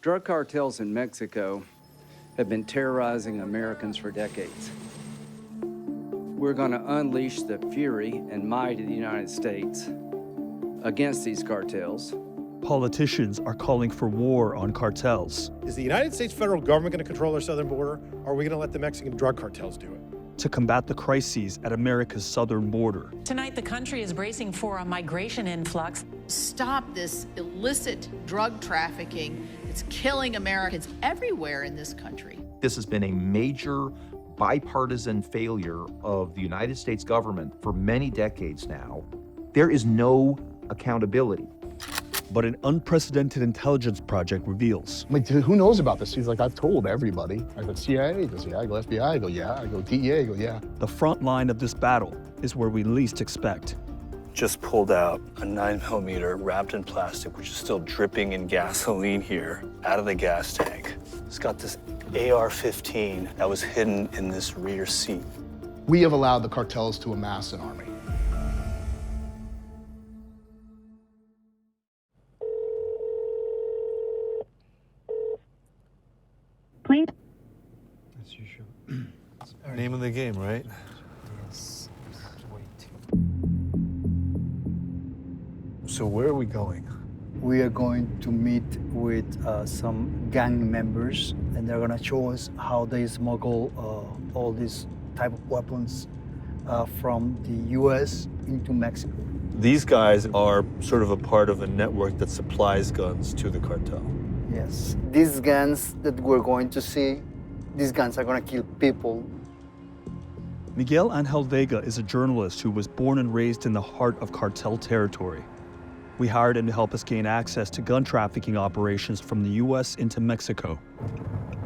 Drug cartels in Mexico have been terrorizing Americans for decades. We're going to unleash the fury and might of the United States against these cartels. Politicians are calling for war on cartels. Is the United States federal government going to control our southern border, or are we going to let the Mexican drug cartels do it? To combat the crises at America's southern border. Tonight, the country is bracing for a migration influx. Stop this illicit drug trafficking. It's killing Americans everywhere in this country. This has been a major bipartisan failure of the United States government for many decades now. There is no accountability. But an unprecedented intelligence project reveals. I mean, who knows about this? He's like, I've told everybody. I go, CIA? He goes, yeah. I go, FBI? I go, yeah. I go, DEA? I go, yeah. The front line of this battle is where we least expect. Just pulled out a 9mm wrapped in plastic, which is still dripping in gasoline here, out of the gas tank. It's got this AR-15 that was hidden in this rear seat. We have allowed the cartels to amass an army. Please. As usual. Name of the game, right? Yes. So where are we going? We are going to meet with some gang members, and they're going to show us how they smuggle all these type of weapons from the U.S. into Mexico. These guys are sort of a part of a network that supplies guns to the cartel. Yes. These guns that we're going to see, these guns are going to kill people. Miguel Angel Vega is a journalist who was born and raised in the heart of cartel territory. We hired him to help us gain access to gun trafficking operations from the U.S. into Mexico.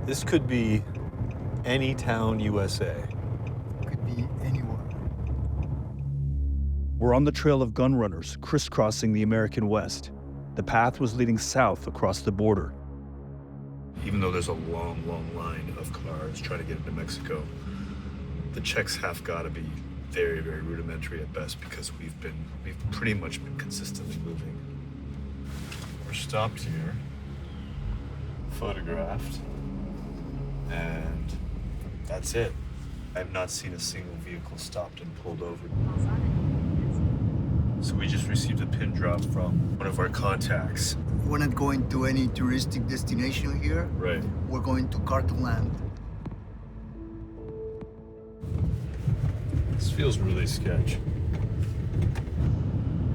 This could be any town, USA. Could be anywhere. We're on the trail of gun runners crisscrossing the American West. The path was leading south across the border. Even though there's a long, long line of cars trying to get into Mexico, the checks have got to be very, very rudimentary at best because we've pretty much been consistently moving. We're stopped here, photographed, and that's it. I've not seen a single vehicle stopped and pulled over. So we just received a pin drop from one of our contacts. We're not going to any touristic destination here. Right. We're going to cartel land. This feels really sketch.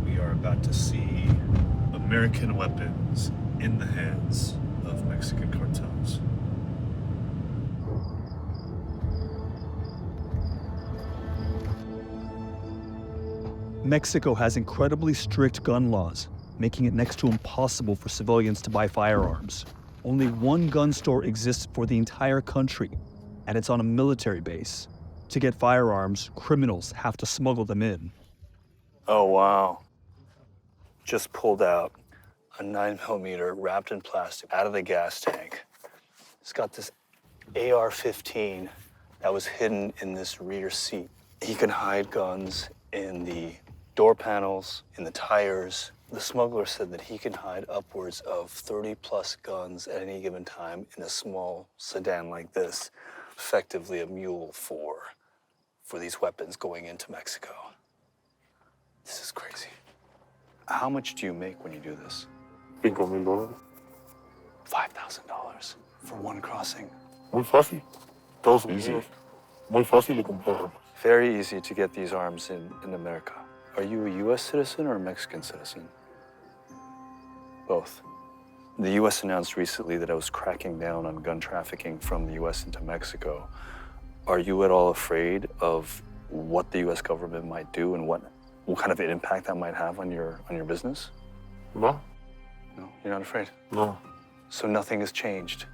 We are about to see American weapons in the hands of Mexican cartels. Mexico has incredibly strict gun laws, making it next to impossible for civilians to buy firearms. Only one gun store exists for the entire country, and it's on a military base. To get firearms, criminals have to smuggle them in. Oh, wow. Just pulled out a 9mm wrapped in plastic out of the gas tank. It's got this AR-15 that was hidden in this rear seat. He can hide guns in the door panels, in the tires. The smuggler said that he can hide upwards of 30+ guns at any given time in a small sedan like this, effectively a mule for these weapons going into Mexico. This is crazy. How much do you make when you do this? $5,000. $5,000 for one crossing. Muy fácil. Estados Unidos. Muy fácil de comprar. Very easy to get these arms in America. Are you a U.S. citizen or a Mexican citizen? Both. The U.S. announced recently that it was cracking down on gun trafficking from the U.S. into Mexico. Are you at all afraid of what the U.S. government might do and what kind of an impact that might have on your business? No. No, you're not afraid? No. So nothing has changed?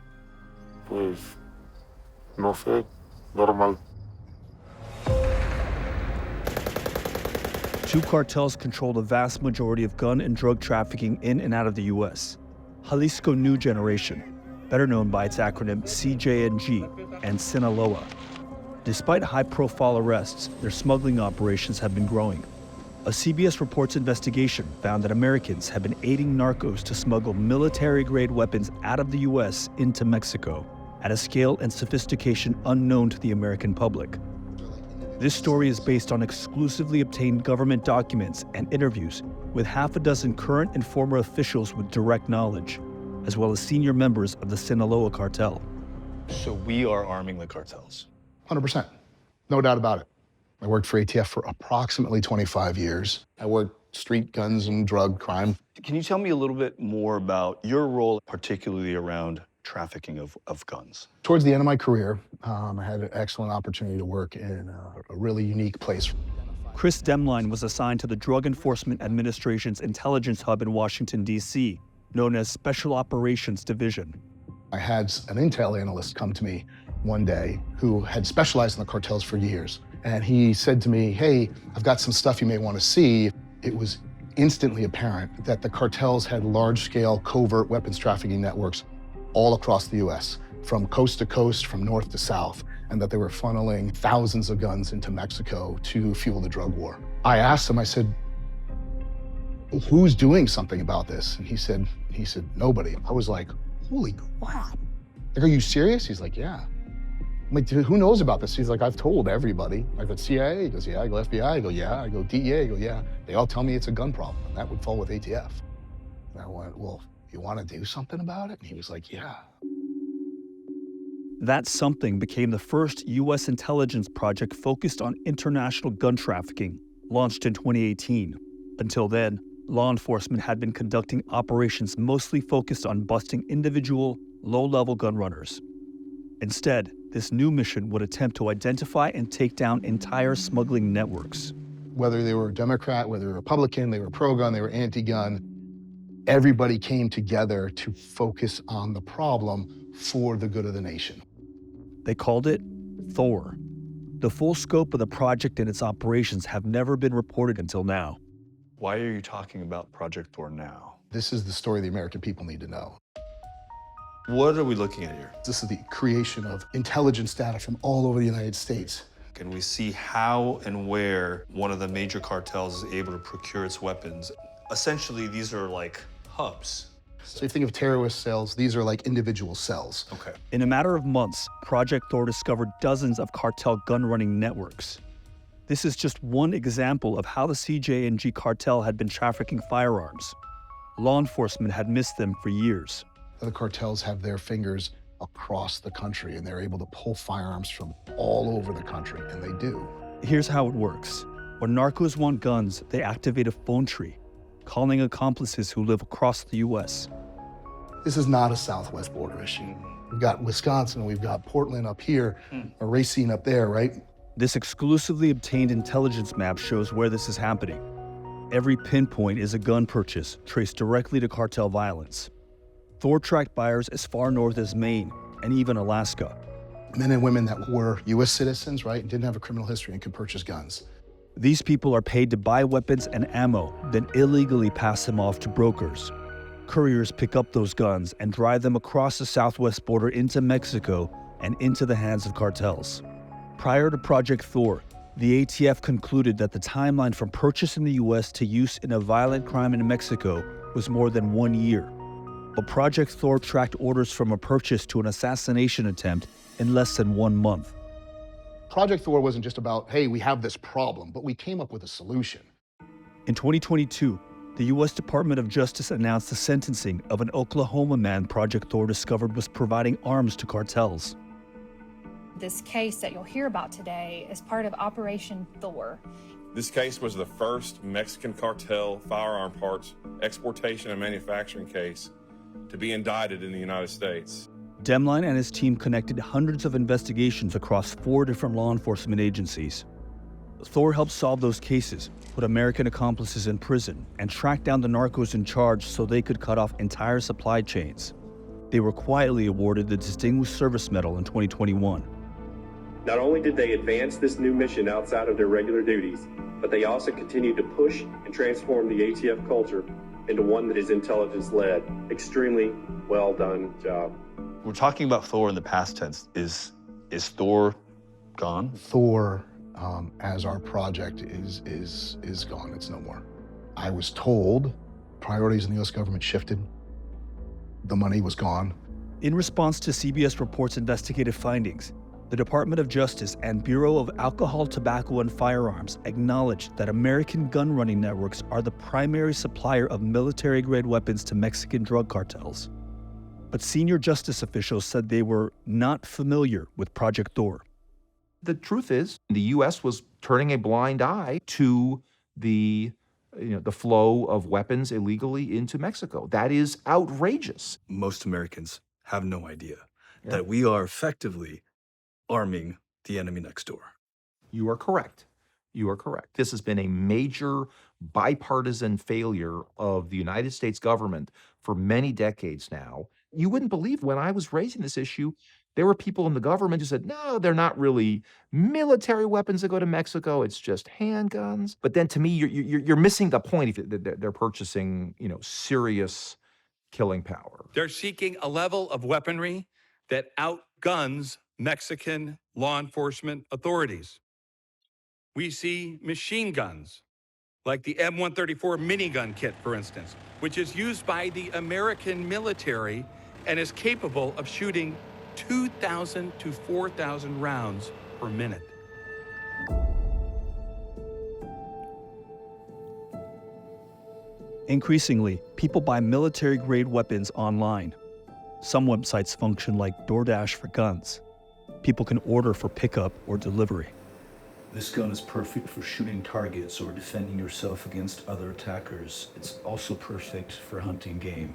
Pues, no sé, normal. Two cartels control the vast majority of gun and drug trafficking in and out of the U.S. Jalisco New Generation, better known by its acronym CJNG, and Sinaloa. Despite high-profile arrests, their smuggling operations have been growing. A CBS Reports investigation found that Americans have been aiding narcos to smuggle military-grade weapons out of the U.S. into Mexico at a scale and sophistication unknown to the American public. This story is based on exclusively obtained government documents and interviews with half a dozen current and former officials with direct knowledge, as well as senior members of the Sinaloa cartel. So we are arming the cartels. 100%. No doubt about it. I worked for ATF for approximately 25 years. I worked street guns and drug crime. Can you tell me a little bit more about your role, particularly around trafficking of guns? Towards the end of my career, I had an excellent opportunity to work in a really unique place. Chris Demline was assigned to the Drug Enforcement Administration's intelligence hub in Washington, D.C., known as Special Operations Division. I had an intel analyst come to me one day who had specialized in the cartels for years. And he said to me, hey, I've got some stuff you may want to see. It was instantly apparent that the cartels had large-scale covert weapons trafficking networks all across the U.S., from coast to coast, from north to south, and that they were funneling thousands of guns into Mexico to fuel the drug war. I asked him, I said, who's doing something about this? And he said, nobody. I was like, holy crap. Like, are you serious? He's like, yeah. I'm like, dude, who knows about this? He's like, I've told everybody. I go, CIA? He goes, yeah. I go, FBI? I go, yeah. I go, DEA? I go, yeah. They all tell me it's a gun problem, and that would fall with ATF. And I went, well, you want to do something about it? And he was like, yeah. That something became the first U.S. intelligence project focused on international gun trafficking, launched in 2018. Until then, law enforcement had been conducting operations mostly focused on busting individual, low-level gun runners. Instead, this new mission would attempt to identify and take down entire smuggling networks. Whether they were Democrat, whether they were Republican, they were pro-gun, they were anti-gun, everybody came together to focus on the problem for the good of the nation. They called it Thor. The full scope of the project and its operations have never been reported until now. Why are you talking about Project Thor now? This is the story the American people need to know. What are we looking at here? This is the creation of intelligence data from all over the United States. Can we see how and where one of the major cartels is able to procure its weapons? Essentially, these are like hubs. So you think of terrorist cells, these are like individual cells. Okay. In a matter of months, Project Thor discovered dozens of cartel gun-running networks. This is just one example of how the CJ&G cartel had been trafficking firearms. Law enforcement had missed them for years. The cartels have their fingers across the country, and they're able to pull firearms from all over the country, and they do. Here's how it works. When narcos want guns, they activate a phone tree, calling accomplices who live across the U.S. This is not a southwest border issue. We've got Wisconsin, we've got Portland up here, a Racine up there, right? This exclusively obtained intelligence map shows where this is happening. Every pinpoint is a gun purchase traced directly to cartel violence. Thor tracked buyers as far north as Maine and even Alaska. Men and women that were U.S. citizens, right, and didn't have a criminal history and could purchase guns. These people are paid to buy weapons and ammo, then illegally pass them off to brokers. Couriers pick up those guns and drive them across the southwest border into Mexico and into the hands of cartels. Prior to Project Thor, the ATF concluded that the timeline from purchase in the U.S. to use in a violent crime in Mexico was more than 1 year. But Project Thor tracked orders from a purchase to an assassination attempt in less than 1 month. Project Thor wasn't just about, hey, we have this problem, but we came up with a solution. In 2022, the U.S. Department of Justice announced the sentencing of an Oklahoma man Project Thor discovered was providing arms to cartels. This case that you'll hear about today is part of Operation Thor. This case was the first Mexican cartel firearm parts exportation and manufacturing case to be indicted in the United States. Demline and his team connected hundreds of investigations across 4 different law enforcement agencies. Thor helped solve those cases, put American accomplices in prison, and track down the narcos in charge so they could cut off entire supply chains. They were quietly awarded the Distinguished Service Medal in 2021. Not only did they advance this new mission outside of their regular duties, but they also continued to push and transform the ATF culture into one that is intelligence-led. Extremely well done job. We're talking about Thor in the past tense. Is Thor gone? Thor as our project is gone. It's no more. I was told priorities in the U.S. government shifted. The money was gone. In response to CBS Report's investigative findings, the Department of Justice and Bureau of Alcohol, Tobacco, and Firearms acknowledged that American gun-running networks are the primary supplier of military-grade weapons to Mexican drug cartels. But senior justice officials said they were not familiar with Project Thor. The truth is, the U.S. was turning a blind eye to the flow of weapons illegally into Mexico. That is outrageous. Most Americans have no idea that we are effectively arming the enemy next door. You are correct. You are correct. This has been a major bipartisan failure of the United States government for many decades now. You wouldn't believe when I was raising this issue, there were people in the government who said, no, they're not really military weapons that go to Mexico. It's just handguns. But then to me, you're missing the point if they're purchasing, serious killing power. They're seeking a level of weaponry that outguns Mexican law enforcement authorities. We see machine guns, like the M134 minigun kit, for instance, which is used by the American military and is capable of shooting 2,000 to 4,000 rounds per minute. Increasingly, people buy military-grade weapons online. Some websites function like DoorDash for guns. People can order for pickup or delivery. This gun is perfect for shooting targets or defending yourself against other attackers. It's also perfect for hunting game.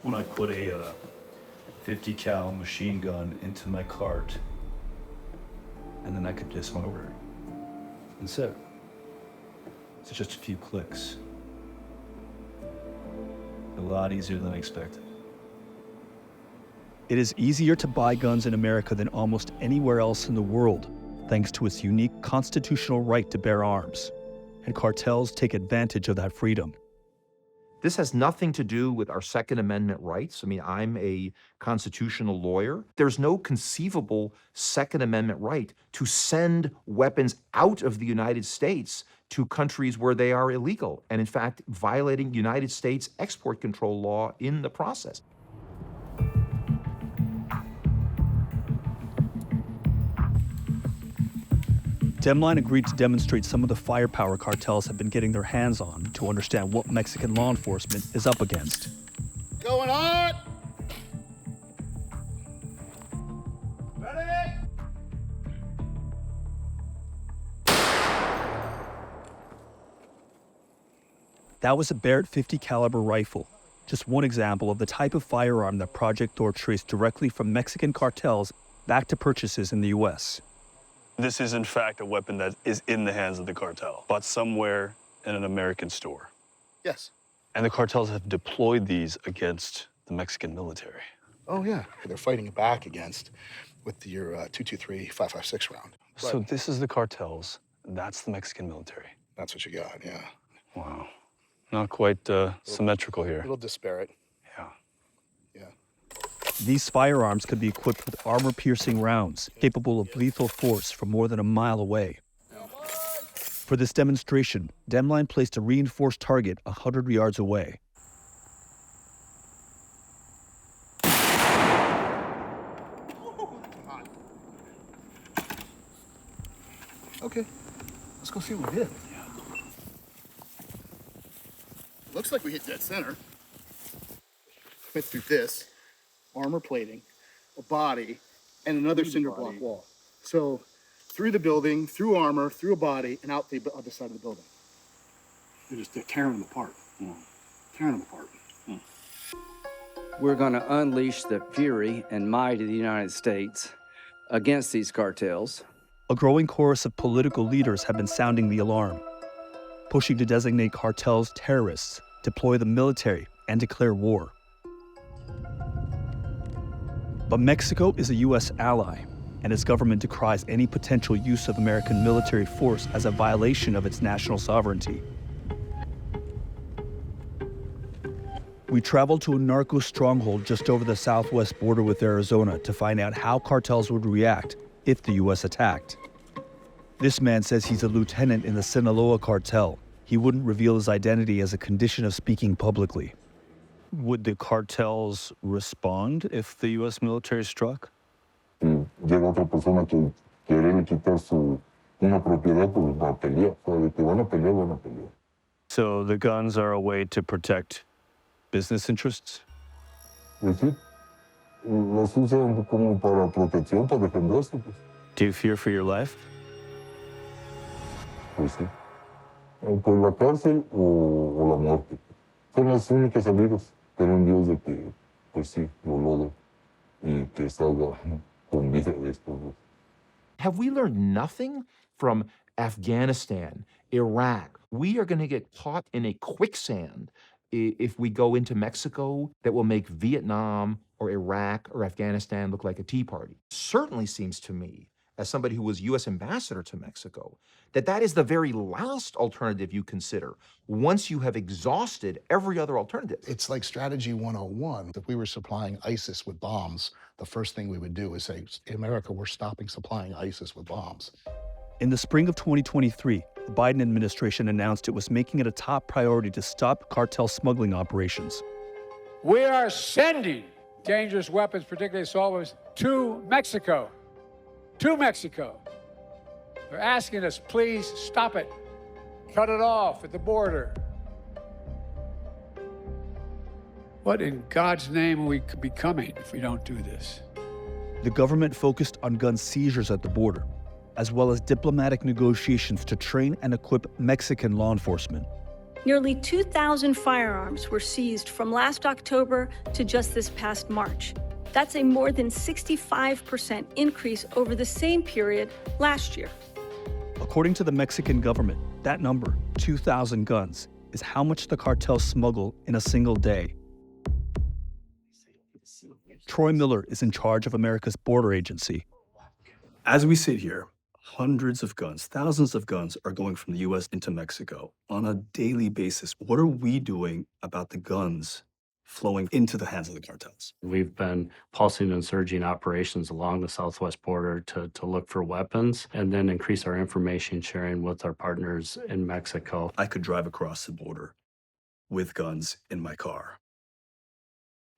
When I put a 50 cal machine gun into my cart, and then I could dismount it. And so, it's just a few clicks. A lot easier than I expected. It is easier to buy guns in America than almost anywhere else in the world, thanks to its unique constitutional right to bear arms. And cartels take advantage of that freedom. This has nothing to do with our Second Amendment rights. I mean, I'm a constitutional lawyer. There's no conceivable Second Amendment right to send weapons out of the United States to countries where they are illegal, and in fact, violating United States export control law in the process. Demline agreed to demonstrate some of the firepower cartels have been getting their hands on to understand what Mexican law enforcement is up against. Going on! That was a Barrett 50 caliber rifle, just one example of the type of firearm that Project Thor traced directly from Mexican cartels back to purchases in the U.S. This is, in fact, a weapon that is in the hands of the cartel, bought somewhere in an American store. Yes. And the cartels have deployed these against the Mexican military. Oh, yeah. They're fighting back with your .223 5.56 round. So this is the cartels, that's the Mexican military. That's what you got, yeah. Wow. Not quite symmetrical here. A little disparate. Yeah. These firearms could be equipped with armor-piercing rounds, capable of lethal force from more than a mile away. For this demonstration, Demline placed a reinforced target 100 yards away. Okay, let's go see what we hit. Looks like we hit dead center. Went through this, armor plating, a body, and another cinder block wall. So through the building, through armor, through a body, and out the other side of the building. They're tearing them apart. Tearing them apart. We're going to unleash the fury and might of the United States against these cartels. A growing chorus of political leaders have been sounding the alarm, pushing to designate cartels terrorists, deploy the military, and declare war. But Mexico is a U.S. ally, and its government decries any potential use of American military force as a violation of its national sovereignty. We traveled to a narco stronghold just over the southwest border with Arizona to find out how cartels would react if the U.S. attacked. This man says he's a lieutenant in the Sinaloa cartel. He wouldn't reveal his identity as a condition of speaking publicly. Would the cartels respond if the U.S. military struck? Llega otra persona que quiere quitar una propiedad, pues va a pelear. O sea, de que van a pelear, van a pelear. So the guns are a way to protect business interests? Pues sí, los usan como para protección, para defenderse, pues. Do you fear for your life? Pues sí. Pues la cárcel o la muerte. Son las únicas salidas. Pero un Dios de que, pues sí, lo logre y que salga con vida de esto. Have we learned nothing from Afghanistan, Iraq? We are going to get caught in a quicksand if we go into Mexico that will make Vietnam or Iraq or Afghanistan look like a tea party. Certainly seems to me, as somebody who was U.S. ambassador to Mexico, that is the very last alternative you consider once you have exhausted every other alternative. It's like strategy 101. If we were supplying ISIS with bombs, the first thing we would do is say, in America, we're stopping supplying ISIS with bombs. In the spring of 2023, the Biden administration announced it was making it a top priority to stop cartel smuggling operations. We are sending dangerous weapons, particularly assault weapons, to Mexico. To Mexico. They're asking us, please stop it. Cut it off at the border. What in God's name are we becoming if we don't do this? The government focused on gun seizures at the border, as well as diplomatic negotiations to train and equip Mexican law enforcement. Nearly 2,000 firearms were seized from last October to just this past March. That's a more than 65% increase over the same period last year. According to the Mexican government, that number, 2,000 guns, is how much the cartels smuggle in a single day. Troy Miller is in charge of America's border agency. As we sit here, hundreds of guns, thousands of guns are going from the U.S. into Mexico on a daily basis. What are we doing about the guns flowing into the hands of the cartels? We've been pulsing and surging operations along the southwest border to look for weapons and then increase our information sharing with our partners in Mexico. I could drive across the border with guns in my car,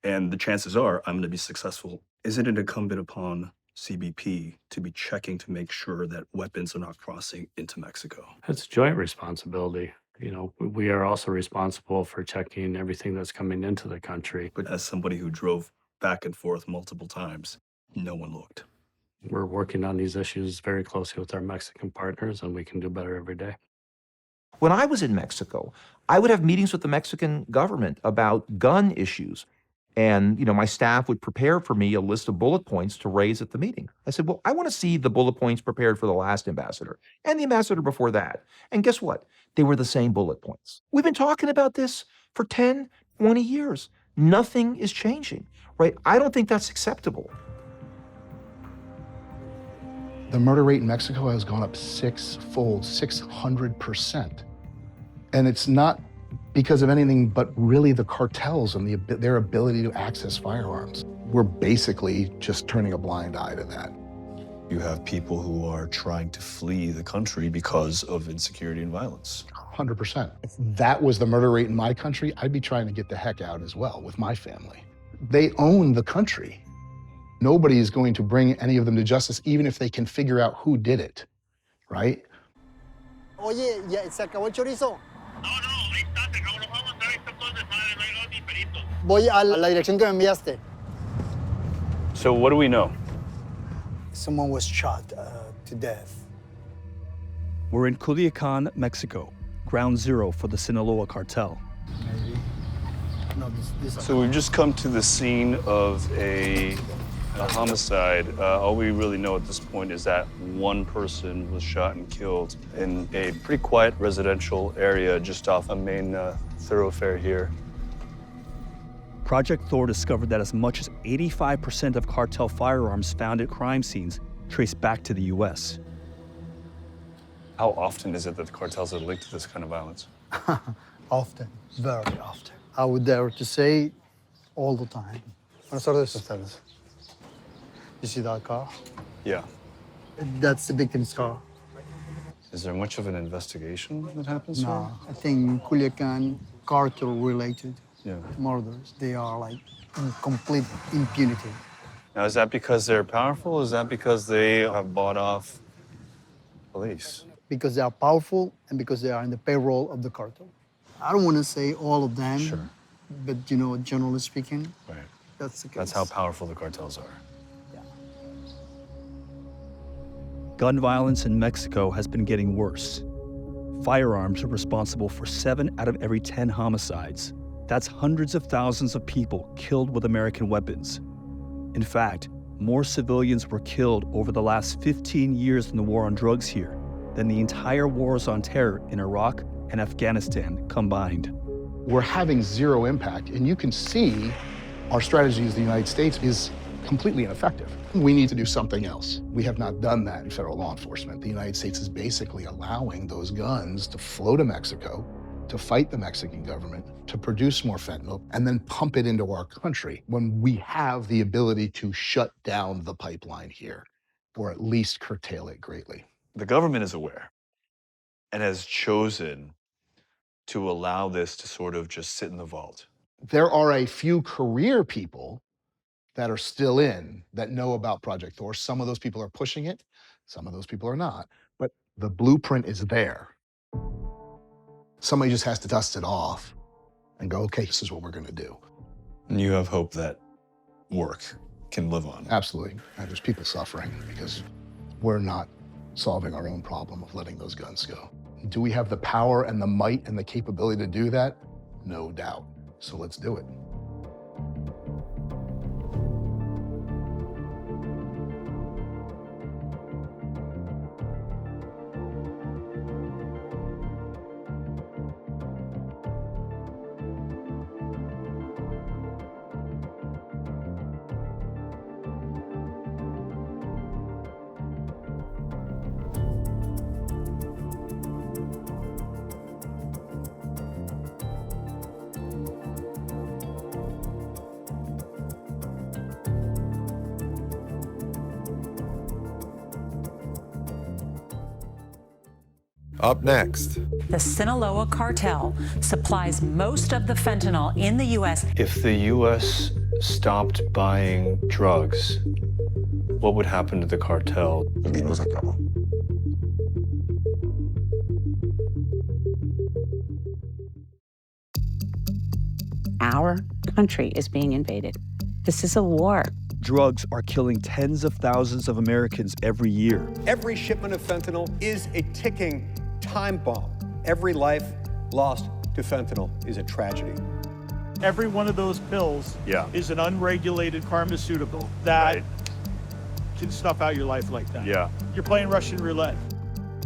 and the chances are I'm going to be successful. Isn't it incumbent upon CBP to be checking to make sure that weapons are not crossing into Mexico? It's joint responsibility. You know, we are also responsible for checking everything that's coming into the country. But as somebody who drove back and forth multiple times, no one looked. We're working on these issues very closely with our Mexican partners, and we can do better every day. When I was in Mexico, I would have meetings with the Mexican government about gun issues. And, my staff would prepare for me a list of bullet points to raise at the meeting. I said, well, I want to see the bullet points prepared for the last ambassador and the ambassador before that. And guess what? They were the same bullet points. We've been talking about this for 10, 20 years. Nothing is changing, right? I don't think that's acceptable. The murder rate in Mexico has gone up sixfold, 600%. And it's not because of anything but really the cartels and their ability to access firearms. We're basically just turning a blind eye to that. You have people who are trying to flee the country because of insecurity and violence. 100%. If that was the murder rate in my country, I'd be trying to get the heck out as well with my family. They own the country. Nobody is going to bring any of them to justice, even if they can figure out who did it, right? Oye, ¿ya se acabó el chorizo? Voy a la dirección que me enviaste. So what do we know? Someone was shot to death. We're in Culiacan, Mexico, ground zero for the Sinaloa cartel. Maybe. No, this So we've just come to the scene of a homicide. All we really know at this point is that one person was shot and killed in a pretty quiet residential area just off a main thoroughfare here. Project Thor discovered that as much as 85% of cartel firearms found at crime scenes trace back to the U.S. How often is it that the cartels are linked to this kind of violence? Often, very often. I would dare to say all the time. Buenas tardes. You see that car? Yeah. That's the victim's car. Is there much of an investigation that happens here? No, I think Culiacan cartel-related Yeah. murders, they are like in complete impunity. Now, is that because they're powerful, or is that because they have bought off police? Because they are powerful and because they are in the payroll of the cartel. I don't want to say all of them, but you know, generally speaking, right. That's the case. That's how powerful the cartels are. Gun violence in Mexico has been getting worse. Firearms are responsible for 7 out of every 10 homicides. That's hundreds of thousands of people killed with American weapons. In fact, more civilians were killed over the last 15 years in the war on drugs here than the entire wars on terror in Iraq and Afghanistan combined. We're having zero impact, and you can see our strategy as the United States is completely ineffective. We need to do something else. We have not done that in federal law enforcement. The United States is basically allowing those guns to flow to Mexico, to fight the Mexican government, to produce more fentanyl, and then pump it into our country when we have the ability to shut down the pipeline here, or at least curtail it greatly. The government is aware and has chosen to allow this to sort of just sit in the vault. There are a few career people that are still in that know about Project Thor. Some of those people are pushing it, some of those people are not, but the blueprint is there. Somebody just has to dust it off and go, okay, this is what we're gonna do. And you have hope that work can live on. Absolutely. And there's people suffering because we're not solving our own problem of letting those guns go. Do we have the power and the might and the capability to do that? No doubt. So let's do it. Up next. The Sinaloa cartel supplies most of the fentanyl in the U.S. If the U.S. stopped buying drugs, what would happen to the cartel? Our country is being invaded. This is a war. Drugs are killing tens of thousands of Americans every year. Every shipment of fentanyl is a ticking time bomb. Every life lost to fentanyl is a tragedy. Every one of those pills is an unregulated pharmaceutical that can snuff out your life like that. Yeah. You're playing Russian roulette.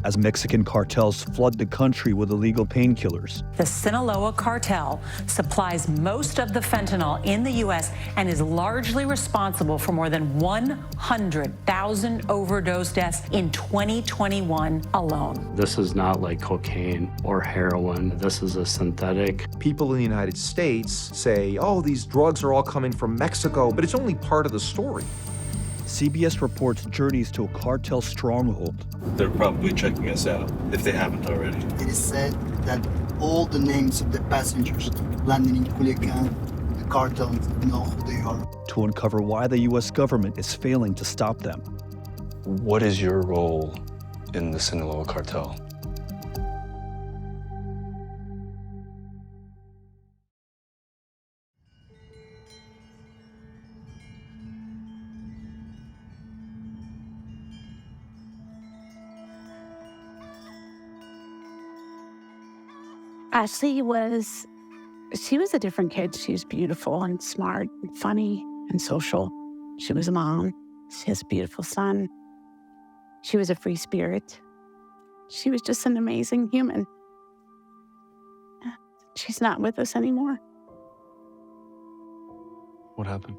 As Mexican cartels flood the country with illegal painkillers. The Sinaloa cartel supplies most of the fentanyl in the U.S. and is largely responsible for more than 100,000 overdose deaths in 2021 alone. This is not like cocaine or heroin. This is a synthetic. People in the United States say, oh, these drugs are all coming from Mexico, but it's only part of the story. CBS reports journeys to a cartel stronghold. They're probably checking us out, if they haven't already. It is said that all the names of the passengers landing in Culiacan, the cartels know who they are. To uncover why the U.S. government is failing to stop them. What is your role in the Sinaloa cartel? Ashley was a different kid. She was beautiful and smart and funny and social. She was a mom. She has a beautiful son. She was a free spirit. She was just an amazing human. She's not with us anymore. What happened?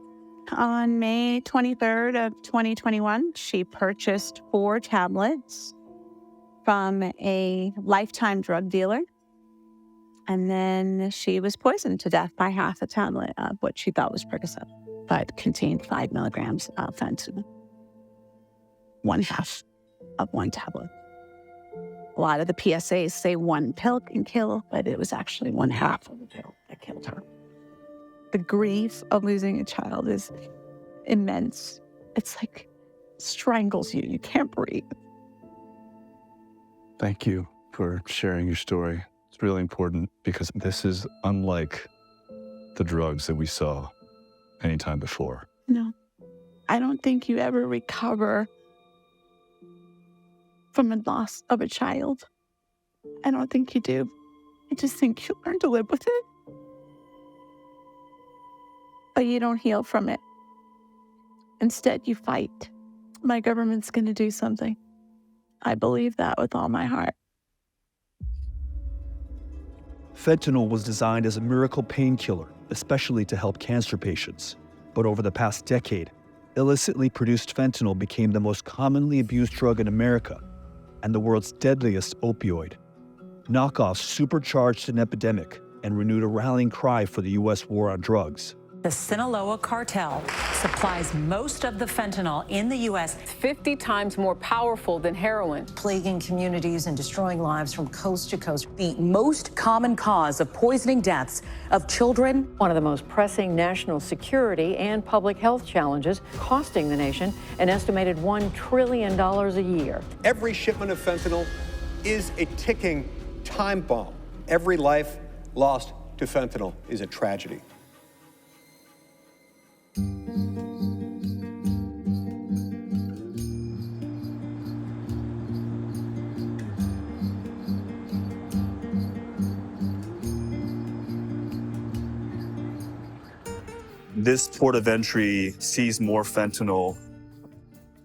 On May 23rd of 2021, she purchased 4 tablets from a lifetime drug dealer. And then she was poisoned to death by half a tablet of what she thought was Percocet, but contained 5 milligrams of fentanyl. 1/2 of 1 tablet. A lot of the PSAs say one pill can kill, but it was actually one half of the pill that killed her. The grief of losing a child is immense. It's like strangles you. You can't breathe. Thank you for sharing your story. It's really important because this is unlike the drugs that we saw anytime before. No, I don't think you ever recover from the loss of a child. I don't think you do. I just think you learn to live with it. But you don't heal from it. Instead, you fight. My government's going to do something. I believe that with all my heart. Fentanyl was designed as a miracle painkiller, especially to help cancer patients. But over the past decade, illicitly produced fentanyl became the most commonly abused drug in America and the world's deadliest opioid. Knockoffs supercharged an epidemic and renewed a rallying cry for the U.S. war on drugs. The Sinaloa cartel supplies most of the fentanyl in the U.S. 50 times more powerful than heroin. Plaguing communities and destroying lives from coast to coast. The most common cause of poisoning deaths of children. One of the most pressing national security and public health challenges, costing the nation an estimated $1 trillion a year. Every shipment of fentanyl is a ticking time bomb. Every life lost to fentanyl is a tragedy. This port of entry sees more fentanyl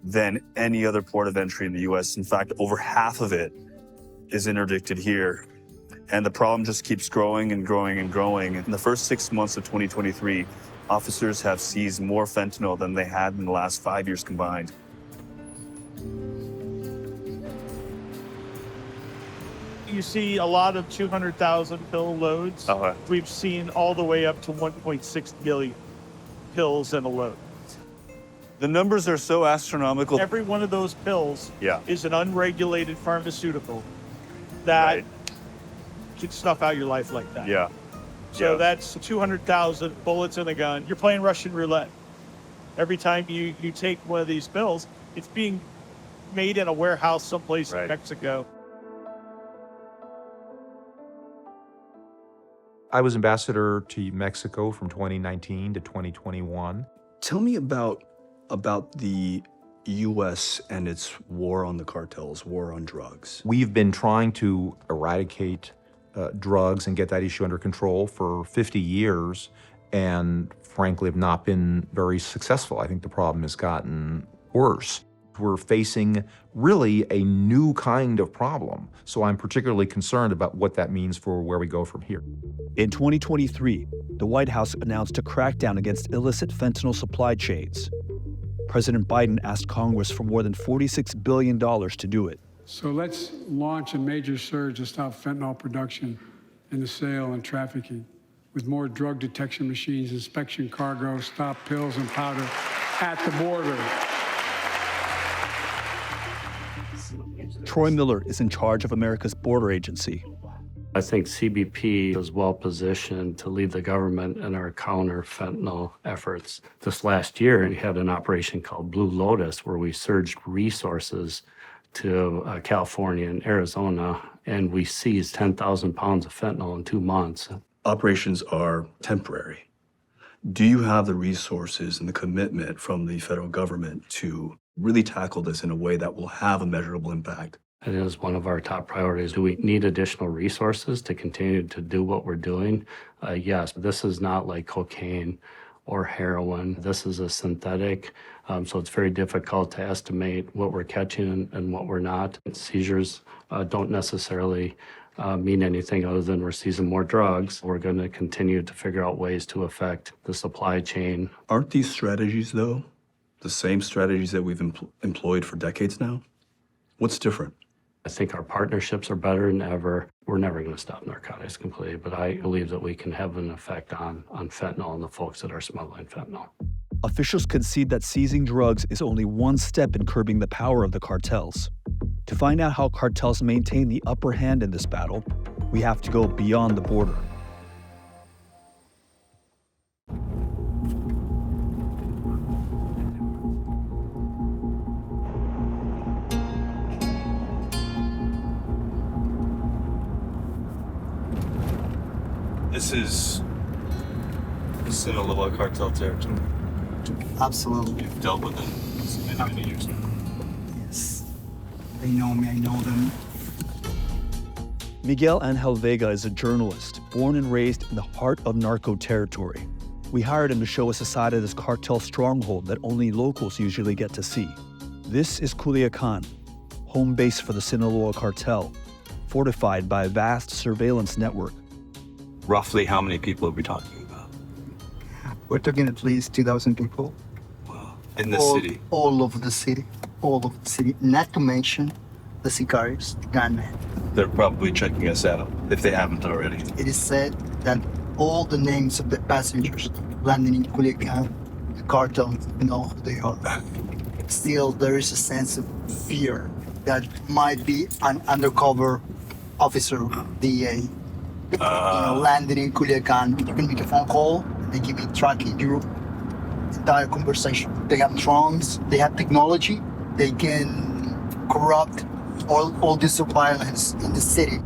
than any other port of entry in the U.S. In fact, over half of it is interdicted here. And the problem just keeps growing and growing and growing. In the first 6 months of 2023, officers have seized more fentanyl than they had in the last 5 years combined. You see a lot of 200,000 pill loads. We've seen all the way up to 1.6 million pills in a load. The numbers are so astronomical. Every one of those pills Yeah. is an unregulated pharmaceutical that can snuff out your life like that. Yeah. So that's 200,000 bullets in a gun. You're playing Russian roulette. Every time you take one of these pills, it's being made in a warehouse someplace in Mexico. I was ambassador to Mexico from 2019 to 2021. Tell me about the U.S. and its war on the cartels, war on drugs. We've been trying to eradicate drugs and get that issue under control for 50 years and frankly have not been very successful. I think the problem has gotten worse. We're facing really a new kind of problem. So I'm particularly concerned about what that means for where we go from here. In 2023, the White House announced a crackdown against illicit fentanyl supply chains. President Biden asked Congress for more than $46 billion to do it. So let's launch a major surge to stop fentanyl production and the sale and trafficking with more drug detection machines, inspection cargo, stop pills and powder at the border. Troy Miller is in charge of America's border agency. I think CBP is well positioned to lead the government in our counter fentanyl efforts. This last year, we had an operation called Blue Lotus where we surged resources to California and Arizona, and we seized 10,000 pounds of fentanyl in 2 months. Operations are temporary. Do you have the resources and the commitment from the federal government to really tackle this in a way that will have a measurable impact? It is one of our top priorities. Do we need additional resources to continue to do what we're doing? Yes, this is not like cocaine or heroin. This is a synthetic, so it's very difficult to estimate what we're catching and what we're not. Seizures don't necessarily mean anything other than we're seizing more drugs. We're going to continue to figure out ways to affect the supply chain. Aren't these strategies, though, the same strategies that we've employed for decades now? What's different? I think our partnerships are better than ever. We're never going to stop narcotics completely, but I believe that we can have an effect on fentanyl and the folks that are smuggling fentanyl. Officials concede that seizing drugs is only one step in curbing the power of the cartels. To find out how cartels maintain the upper hand in this battle, we have to go beyond the border. This is Sinaloa cartel territory. Absolutely. You've dealt with it many years now. Yes. They know me, I know them. Miguel Angel Vega is a journalist born and raised in the heart of narco territory. We hired him to show us a side of this cartel stronghold that only locals usually get to see. This is Culiacan, home base for the Sinaloa cartel, fortified by a vast surveillance network. Roughly how many people are we talking about? We're talking at least 2,000 people. Wow. In the all, city? All over the city. All over the city. Not to mention the sicarios, the gunmen. They're probably checking us out, if they haven't already. It is said that all the names of the passengers landing in Culiacan, the cartels, know who they are. Still, there is a sense of fear that might be an undercover officer, DA, landing in Culiacan. You can make a phone call, they give you tracking your entire conversation. They have drones, they have technology, they can corrupt all the surveillance in the city.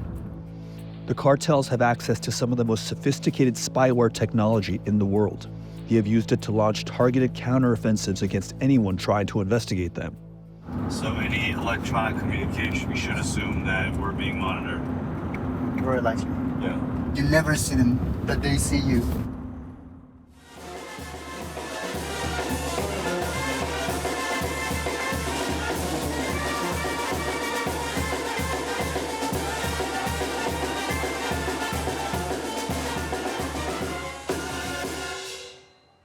The cartels have access to some of the most sophisticated spyware technology in the world. They have used it to launch targeted counteroffensives against anyone trying to investigate them. So any electronic communication, we should assume that we're being monitored. Very likely. Yeah. You never see them, but they see you.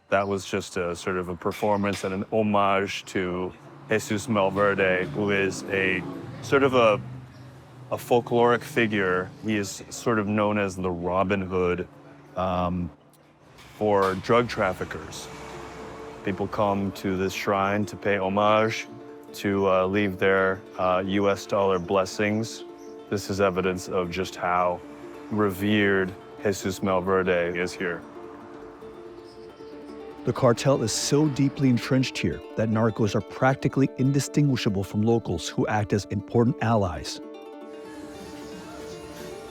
That was just a sort of a performance and an homage to Jesus Malverde, who is a sort of a folkloric figure. He is sort of known as the Robin Hood for drug traffickers. People come to this shrine to pay homage, to leave their US dollar blessings. This is evidence of just how revered Jesus Malverde is here. The cartel is so deeply entrenched here that narcos are practically indistinguishable from locals who act as important allies.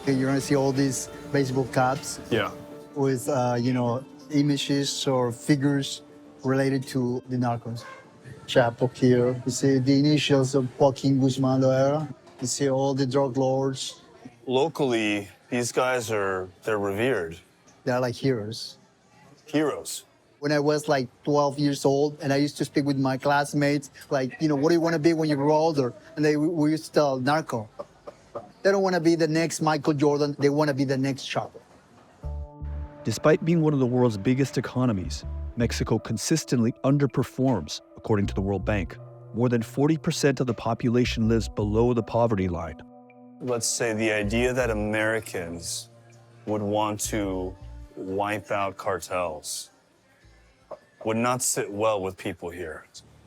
You're gonna see all these baseball caps with, images or figures related to the narcos. Chapo here. You see the initials of Joaquin Guzman Loera. You see all the drug lords. Locally, these guys they're revered. They're like heroes. Heroes. When I was like 12 years old and I used to speak with my classmates, like, what do you want to be when you grow older? And we used to tell narco. They don't want to be the next Michael Jordan. They want to be the next Chapo. Despite being one of the world's biggest economies, Mexico consistently underperforms, according to the World Bank. More than 40% of the population lives below the poverty line. Let's say the idea that Americans would want to wipe out cartels would not sit well with people here.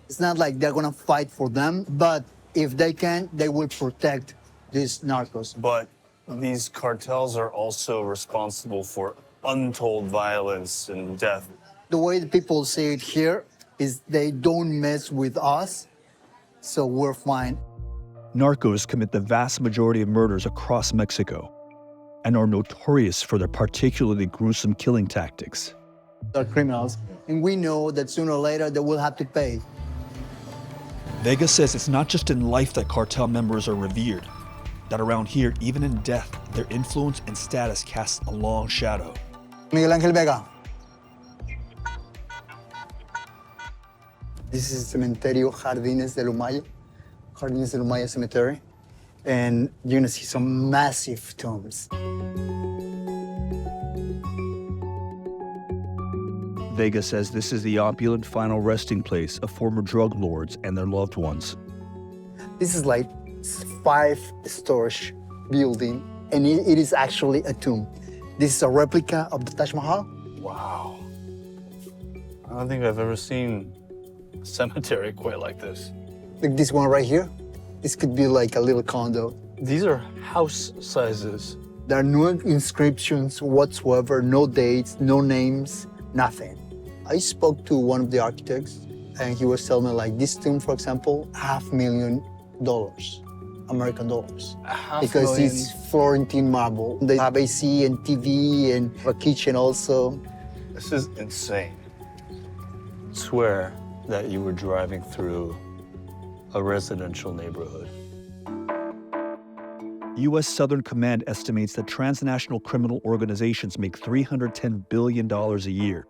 It's not like they're gonna fight for them, but if they can, they will protect these narcos. But these cartels are also responsible for untold violence and death. The way the people say it here is they don't mess with us, so we're fine. Narcos commit the vast majority of murders across Mexico and are notorious for their particularly gruesome killing tactics. They're criminals, and we know that sooner or later they will have to pay. Vega says it's not just in life that cartel members are revered, that around here, even in death, their influence and status casts a long shadow. Miguel Angel Vega. This is Cementerio Jardines de Lumaya, Jardines de Lumaya Cemetery, and you're gonna see some massive tombs. Vega says this is the opulent final resting place of former drug lords and their loved ones. This is like 5-story building, and it is actually a tomb. This is a replica of the Taj Mahal. Wow. I don't think I've ever seen a cemetery quite like this. Like this one right here. This could be like a little condo. These are house sizes. There are no inscriptions whatsoever, no dates, no names, nothing. I spoke to one of the architects, and he was telling me, like, this tomb, for example, $500,000, American dollars. Because it's Florentine marble. They have AC and TV and a kitchen also. This is insane. Swear that you were driving through a residential neighborhood. U.S. Southern Command estimates that transnational criminal organizations make $310 billion a year,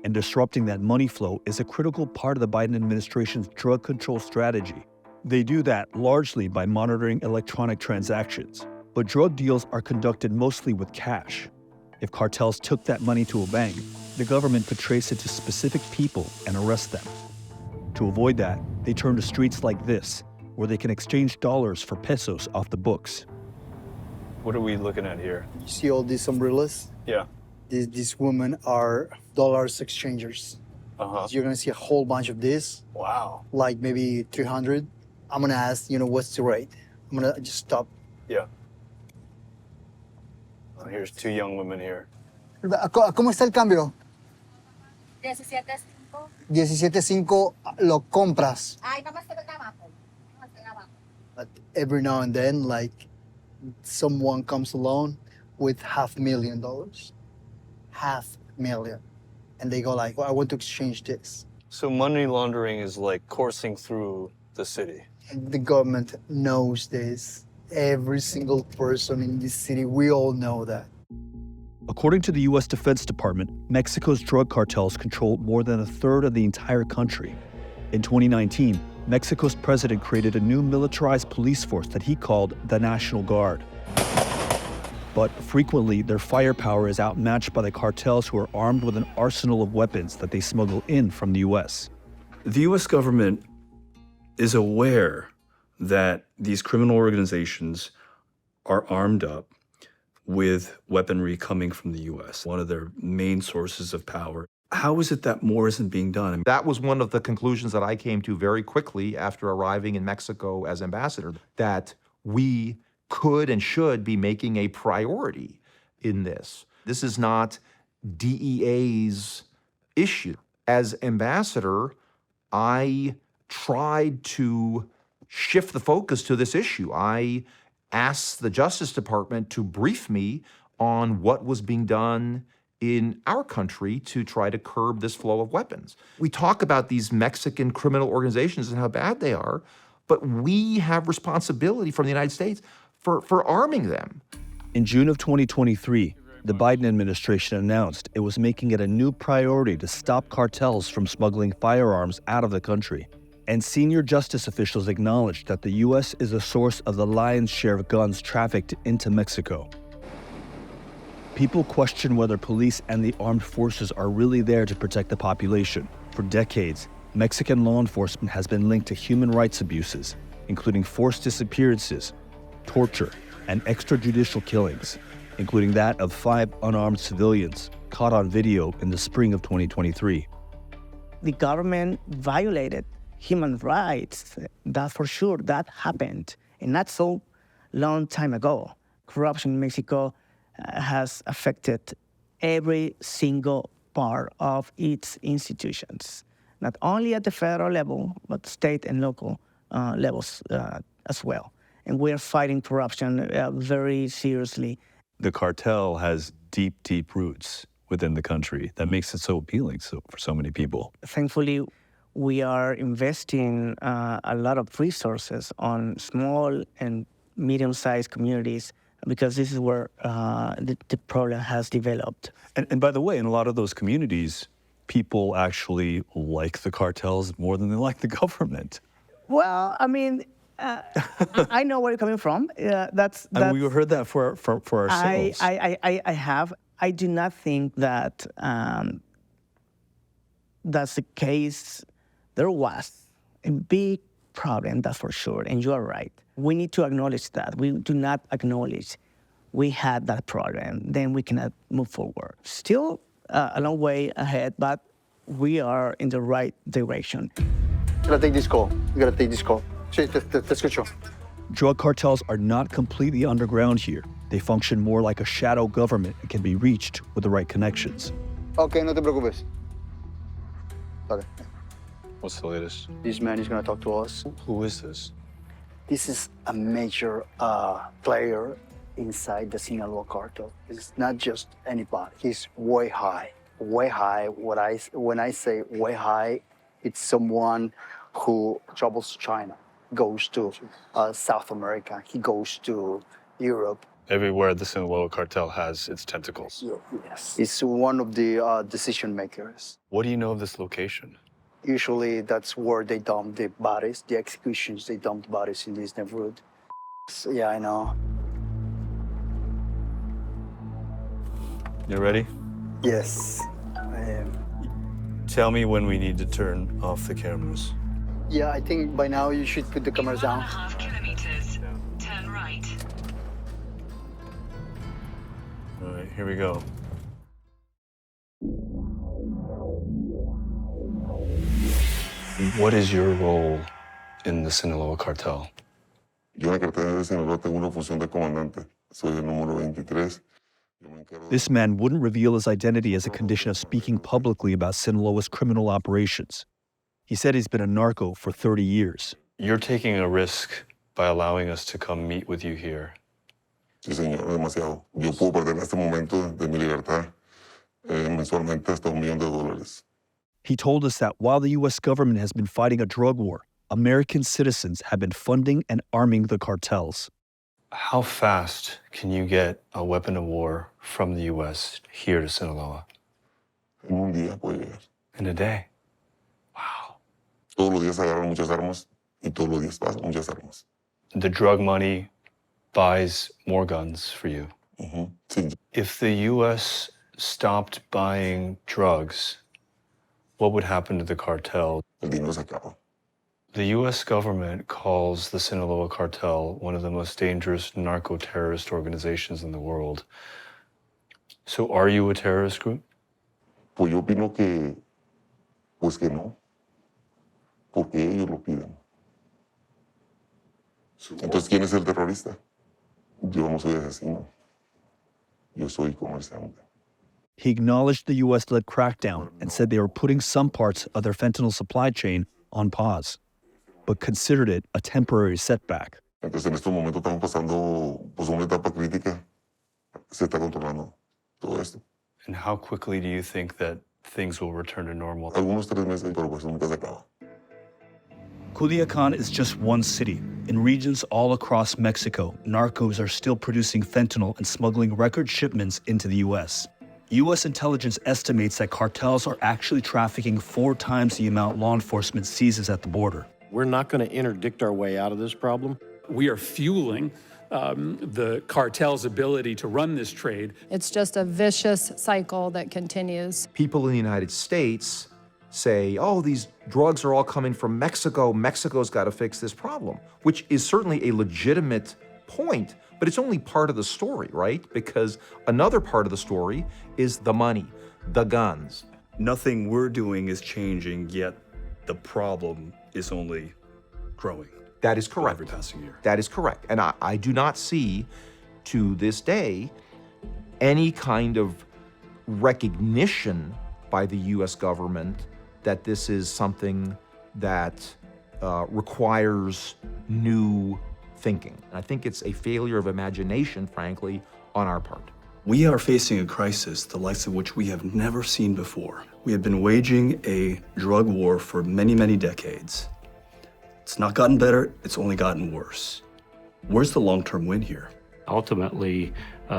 and disrupting that money flow is a critical part of the Biden administration's drug control strategy. They do that largely by monitoring electronic transactions, but drug deals are conducted mostly with cash. If cartels took that money to a bank, the government could trace it to specific people and arrest them. To avoid that, they turn to streets like this, where they can exchange dollars for pesos off the books. What are we looking at here? You see all these umbrellas? Yeah. These women are dollars exchangers. Uh-huh. So you're gonna see a whole bunch of this. Wow. Like maybe 300. I'm gonna ask, what's the rate? I'm gonna just stop. Yeah. Oh, here's two young women here. ¿Cómo está el cambio? 17.5. 17.5 lo compras. Ay, nada más te ven abajo. Nada más te ven abajo. But every now and then, like, someone comes along with $500,000. $500,000. And they go like, well, I want to exchange this. So money laundering is like coursing through the city. The government knows this. Every single person in this city, we all know that. According to the U.S. Defense Department, Mexico's drug cartels control more than a third of the entire country. In 2019, Mexico's president created a new militarized police force that he called the National Guard. But frequently, their firepower is outmatched by the cartels, who are armed with an arsenal of weapons that they smuggle in from the U.S. The U.S. government is aware that these criminal organizations are armed up with weaponry coming from the U.S., one of their main sources of power. How is it that more isn't being done? That was one of the conclusions that I came to very quickly after arriving in Mexico as ambassador, that we could and should be making a priority in this. This is not DEA's issue. As ambassador, I tried to shift the focus to this issue. I asked the Justice Department to brief me on what was being done in our country to try to curb this flow of weapons. We talk about these Mexican criminal organizations and how bad they are, but we have responsibility from the United States for arming them. In June of 2023, the Biden administration announced it was making it a new priority to stop cartels from smuggling firearms out of the country. And senior justice officials acknowledged that the U.S. is a source of the lion's share of guns trafficked into Mexico. People question whether police and the armed forces are really there to protect the population. For decades, Mexican law enforcement has been linked to human rights abuses, including forced disappearances, torture, and extrajudicial killings, including that of 5 unarmed civilians caught on video in the spring of 2023. The government violated human rights, that's for sure. That happened, and not so long time ago. Corruption in Mexico has affected every single part of its institutions, not only at the federal level, but state and local levels as well. And we're fighting corruption very seriously. The cartel has deep, deep roots within the country that makes it so appealing for so many people. Thankfully, we are investing a lot of resources on small and medium-sized communities, because this is where the problem has developed. And by the way, in a lot of those communities, people actually like the cartels more than they like the government. Well, I mean, I know where you're coming from. That's and we heard that for ourselves. I have. I do not think that that's the case. There was a big problem, that's for sure, and you are right. We need to acknowledge that. We do not acknowledge we had that problem, then we cannot move forward. Still a long way ahead, but we are in the right direction. You gotta take this call. You gotta take this call. Sí, te escucho. Drug cartels are not completely underground here. They function more like a shadow government and can be reached with the right connections. Okay, no te preocupes. Sorry. What's the latest? This man is gonna talk to us. Who is this? This is a major player inside the Sinaloa cartel. It's not just anybody. He's way high. Way high. When I say way high, it's someone who travels China, goes to South America. He goes to Europe. Everywhere the Sinaloa cartel has its tentacles. Yes. He's one of the decision makers. What do you know of this location? Usually that's where they dump the bodies, the executions. They dump the bodies in this neighborhood. So, yeah, I know. You ready? Yes, I am. Tell me when we need to turn off the cameras. Yeah, I think by now you should put the cameras down. 1.5 kilometers. Turn right. All right, here we go. What is your role in the Sinaloa cartel? Yo en el cartel de Sinaloa tengo una función de comandante. Soy el número 23. This man wouldn't reveal his identity as a condition of speaking publicly about Sinaloa's criminal operations. He said he's been a narco for 30 years. You're taking a risk by allowing us to come meet with you here. Sí, señor, demasiado. Yo puedo perder en este momento de mi libertad mensualmente hasta $1 million. He told us that while the U.S. government has been fighting a drug war, American citizens have been funding and arming the cartels. How fast can you get a weapon of war from the U.S. here to Sinaloa? En un día puede llegar. In a day? Todos los días agarran muchas armas y todos los días pasan muchas armas. The drug money buys more guns for you. Sí. If the U.S. stopped buying drugs, what would happen to the cartel? El dinero se acaba. The U.S. government calls the Sinaloa cartel one of the most dangerous narco-terrorist organizations in the world. So are you a terrorist group? Pues yo opino que, pues que no, porque ellos lo piden. Entonces, ¿quién es el terrorista? Yo no soy asesino. Yo soy comerciante. He acknowledged the U.S.-led crackdown and said they were putting some parts of their fentanyl supply chain on pause, but considered it a temporary setback. Entonces, en estos momentos estamos pasando pues, una etapa crítica. Se está controlando todo esto. And how quickly do you think that things will return to normal? Algunos 3 meses, pero pues nunca se acaba. Culiacan is just one city. In regions all across Mexico, narcos are still producing fentanyl and smuggling record shipments into the U.S. U.S. intelligence estimates that cartels are actually trafficking 4 times the amount law enforcement seizes at the border. We're not going to interdict our way out of this problem. We are fueling the cartel's ability to run this trade. It's just a vicious cycle that continues. People in the United States say, oh, these drugs are all coming from Mexico. Mexico's got to fix this problem, which is certainly a legitimate point, but it's only part of the story, right? Because another part of the story is the money, the guns. Nothing we're doing is changing, yet the problem is only growing. That is correct. Every passing year. That is correct. And I do not see, to this day, any kind of recognition by the U.S. government that this is something that requires new thinking. And I think it's a failure of imagination, frankly, on our part. We are facing a crisis the likes of which we have never seen before. We have been waging a drug war for many, many decades. It's not gotten better, it's only gotten worse. Where's the long-term win here? Ultimately,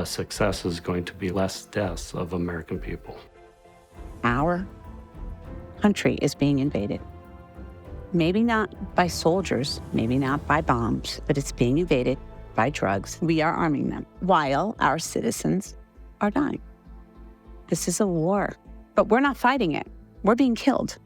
success is going to be less deaths of American people. Our country is being invaded. Maybe not by soldiers, maybe not by bombs, but it's being invaded by drugs. We are arming them while our citizens are dying. This is a war, but we're not fighting it. We're being killed.